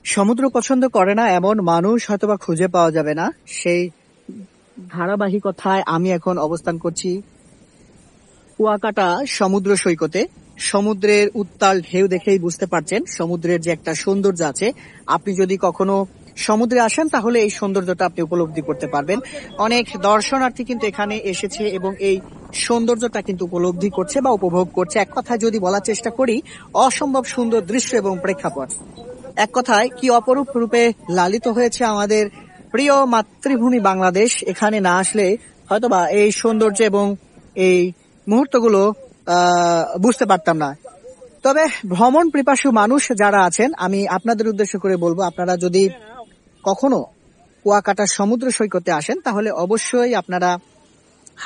সমুদ্র পছন্দ করে না এমন মানুষ হয়তোবা খুঁজে পাওয়া যাবে না। সেই ধারাবাহিকতায় আমি এখন অবস্থান করছি কুয়াকাটা সমুদ্র সৈকতে। সমুদ্রের উত্তাল ঢেউ দেখেই বুঝতে পারছেন সমুদ্রের যে একটা সৌন্দর্য আছে। আপনি যদি কখনো সমুদ্রে আসেন তাহলে এই সৌন্দর্যটা আপনি উপলব্ধি করতে পারবেন। অনেক দর্শনার্থী কিন্তু এখানে এসেছে এবং এই সৌন্দর্যটা কিন্তু উপলব্ধি করছে বা উপভোগ করছে। এক কথায় যদি বলার চেষ্টা করি, অসম্ভব সুন্দর দৃশ্য এবং প্রেক্ষাপট। এক কথায় কি অপরূপ রূপে লালিত হয়েছে আমাদের প্রিয় মাতৃভূমি বাংলাদেশ। এখানে না আসলে হয়তোবা এই সৌন্দর্য এবং এই মুহূর্তগুলো বুঝতে পারতাম না। তবে ভ্রমণ পিপাসু মানুষ যারা আছেন, আমি আপনাদের উদ্দেশ্য করে বলবো, আপনারা যদি কখনো কুয়াকাটা সমুদ্র সৈকতে আসেন তাহলে অবশ্যই আপনারা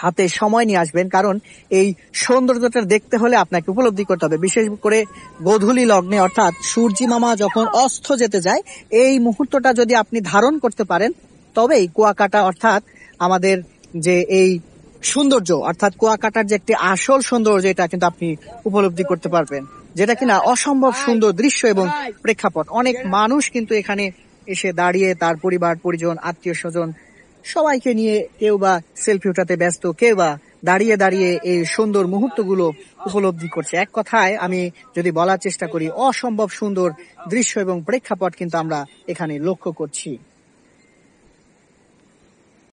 হাতে সময় নিয়ে আসবেন, কারণ এই সৌন্দর্যটা দেখতে হলে আপনাকে উপলব্ধি করতে হবে। বিশেষ করে গোধূলি লগ্নে, অর্থাৎ সূর্যি মামা যখন অস্ত যেতে যায়, এই মুহূর্তটা যদি আপনি ধারণ করতে পারেন তবেই কুয়াকাটা অর্থাৎ আমাদের যে এই সৌন্দর্য, অর্থাৎ কুয়াকাটার যে একটি আসল সৌন্দর্য, এটা কিন্তু আপনি উপলব্ধি করতে পারবেন, যেটা কিনা অসম্ভব সুন্দর দৃশ্য এবং প্রেক্ষাপট। অনেক মানুষ কিন্তু এখানে এসে দাঁড়িয়ে তার পরিবার পরিজন আত্মীয় স্বজন সবাইকে নিয়ে কেউ বা সেলফি উঠাতে ব্যস্ত, কেউ বা দাঁড়িয়ে দাঁড়িয়ে এই সুন্দর মুহূর্তগুলো উপলব্ধি করছে। এক কথায় আমি যদি বলার চেষ্টা করি, অসম্ভব সুন্দর দৃশ্য এবং প্রেক্ষাপট কিন্তু আমরা এখানে লক্ষ্য করছি।